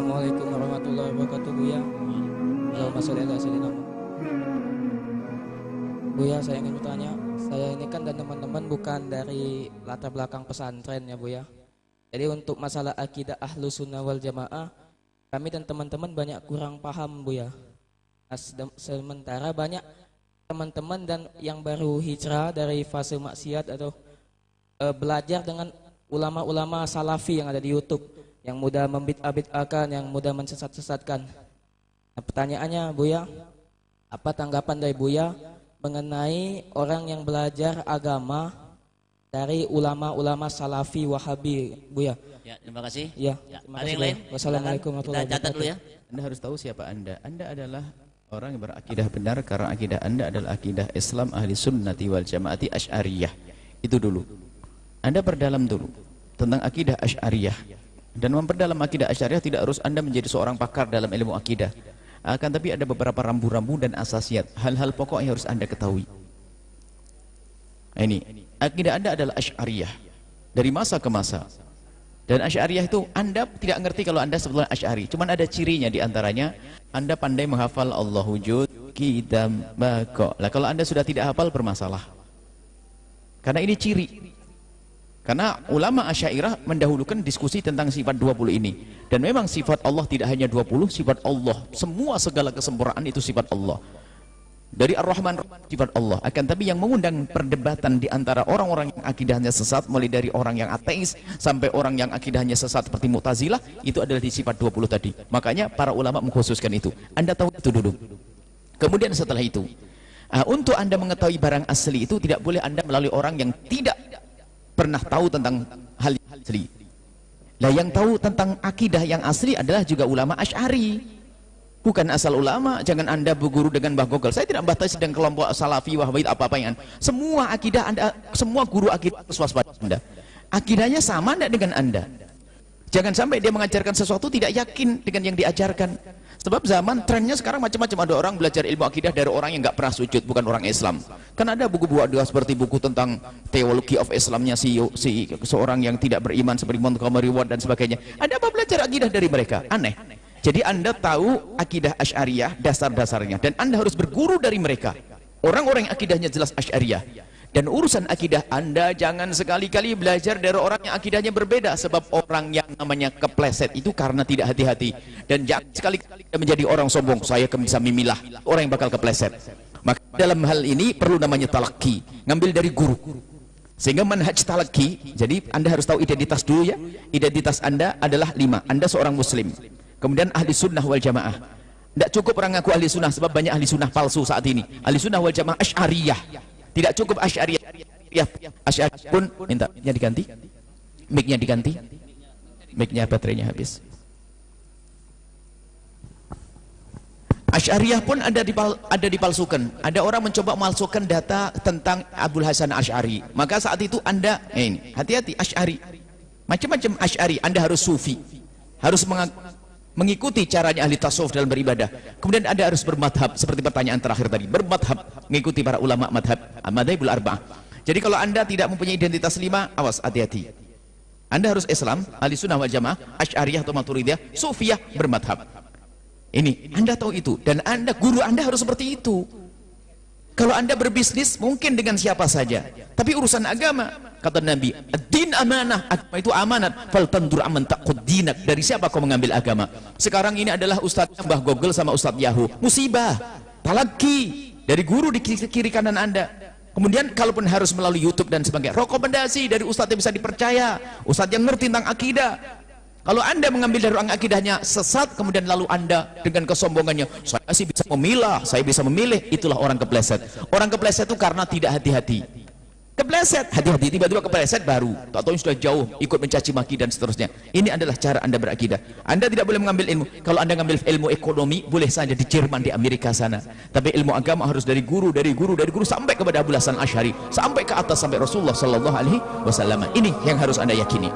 Assalamualaikum warahmatullahi wabarakatuh, Buya. Allahumma sholli ala sayyidina Muhammad. Buya, saya ingin bertanya, saya ini kan dan teman-teman bukan dari latar belakang pesantren ya, Buya. Jadi untuk masalah akidah Ahlus Sunnah wal Jamaah, kami dan teman-teman banyak kurang paham, Buya. Sementara banyak teman-teman dan yang baru hijrah dari fase maksiat atau belajar dengan ulama-ulama salafi yang ada di YouTube, yang mudah membid'ah-bid'ahkan, yang mudah mensesat-sesatkan. Nah, pertanyaannya, Buya, apa tanggapan dari Buya mengenai orang yang belajar agama dari ulama-ulama salafi wahabi, Buya? Ya, terima kasih. Ya, Ada yang lain? Wassalamualaikum warahmatullahi Kita catat dulu wabarakatuh. ya. Anda harus tahu siapa Anda. Anda adalah orang yang berakidah benar karena akidah Anda adalah akidah Islam ahli sunnati wal jamaati asy'ariyah. Itu dulu. Anda perdalam dulu tentang akidah asy'ariyah. Dan memperdalam akidah asy'ariyah tidak harus Anda menjadi seorang pakar dalam ilmu akidah. Akan tapi ada beberapa rambu-rambu dan asasiat, hal-hal pokok yang harus Anda ketahui. Ini, akidah Anda adalah asy'ariyah dari masa ke masa. Dan asy'ariyah itu Anda tidak ngerti kalau Anda sebetulnya asy'ari. Cuman ada cirinya di antaranya Anda pandai menghafal Allah wujud, qidam, baqa. Lah kalau Anda sudah tidak hafal bermasalah. Karena ini ciri. Karena ulama Asy'ariyah mendahulukan diskusi tentang sifat 20 ini. Dan memang sifat Allah tidak hanya 20, sifat Allah, semua segala kesempurnaan itu sifat Allah. Dari Ar-Rahman sifat Allah. Akan tapi yang mengundang perdebatan di antara orang-orang yang akidahnya sesat, mulai dari orang yang ateis sampai orang yang akidahnya sesat seperti Mu'tazilah, itu adalah di sifat 20 tadi. Makanya para ulama mengkhususkan itu. Anda tahu itu dulu. Kemudian setelah itu, untuk Anda mengetahui barang asli itu tidak boleh Anda melalui orang yang tidak pernah tahu tentang hal yang asli. Nah, yang tahu tentang akidah yang asli adalah juga ulama Asy'ari. Bukan asal ulama. Jangan Anda berguru dengan Mbah Gogol. Saya tidak membatasi dengan kelompok Salafi, Wahabi, apa-apa yang semua akidah Anda, semua guru akidah waspada Anda. Akidahnya sama tidak dengan Anda. Jangan sampai dia mengajarkan sesuatu tidak yakin dengan yang diajarkan. Sebab zaman trennya sekarang macam-macam. Ada orang belajar ilmu akidah dari orang yang nggak pernah sujud, bukan orang Islam. Kan ada buku-buku seperti buku tentang Theology of Islamnya seorang yang tidak beriman seperti Montgomery Ward dan sebagainya. Ada apa belajar akidah dari mereka? Aneh. Jadi Anda tahu akidah Asy'ariyah dasar-dasarnya dan Anda harus berguru dari mereka. Orang-orang yang akidahnya jelas Asy'ariyah. Dan urusan akidah Anda jangan sekali-kali belajar dari orang yang akidahnya berbeda, sebab orang yang namanya kepleset itu karena tidak hati-hati. Dan jangan sekali-kali menjadi orang sombong, saya bisa memilah orang yang bakal kepleset. Maka dalam hal ini perlu namanya talaqi, ngambil dari guru. Sehingga manhaj talaqi, jadi Anda harus tahu identitas dulu ya. Identitas Anda adalah 5. Anda seorang muslim. Kemudian ahli sunnah wal jamaah. Tidak cukup orang ngaku ahli sunnah, sebab banyak ahli sunnah palsu saat ini. Ahli sunnah wal jamaah asy'ariyah. Tidak cukup Asy'ariyah. Asy'ariyah pun minta diganti. Mic-nya diganti. Mic-nya baterainya habis. Asy'ariyah pun ada dipalsukan. Ada orang mencoba memalsukan data tentang Abul Hasan Asy'ari. Maka saat itu Anda ini hati-hati Asy'ari. Macam-macam Asy'ari. Anda harus sufi. Harus mengikuti caranya ahli tasawuf dalam beribadah. Kemudian Anda harus bermadhab, seperti pertanyaan terakhir tadi, bermadhab, mengikuti para ulama madhab, madhabul arba'ah. Jadi kalau Anda tidak mempunyai identitas 5, awas, hati-hati. Anda harus Islam, ahli sunnah wal jamaah, Asy'ariyah atau Maturidiyah, sufiyah, bermadhab. Ini Anda tahu itu, dan Anda, guru Anda harus seperti itu. Kalau Anda berbisnis mungkin dengan siapa saja, tapi urusan agama, kata Nabi, ad-din amanah, agama itu amanat, fal tandur aman taqud dinak. Dari siapa kau mengambil agama? Sekarang ini adalah Ustadz Mbah Gogol sama Ustadz Yahoo, musibah, talaqi dari guru di kiri kanan Anda. Kemudian kalaupun harus melalui YouTube dan sebagainya, rekomendasi dari Ustadz yang bisa dipercaya, Ustadz yang ngerti tentang akidah. Kalau Anda mengambil dari orang akidahnya sesat, kemudian lalu Anda dengan kesombongannya, saya sih bisa memilah, saya bisa memilih, itulah orang kepleset. Orang kepleset itu karena tidak hati-hati. Kepleset, hati-hati, tiba-tiba kepleset baru, tak tahu sudah jauh, ikut mencaci maki dan seterusnya. Ini adalah cara Anda berakidah. Anda tidak boleh mengambil ilmu. Kalau Anda mengambil ilmu ekonomi, boleh saja di Jerman, di Amerika sana. Tapi ilmu agama harus dari guru sampai kepada Abul Hasan Asy'ari, sampai ke atas, sampai Rasulullah sallallahu alaihi wasallam. Ini yang harus Anda yakini.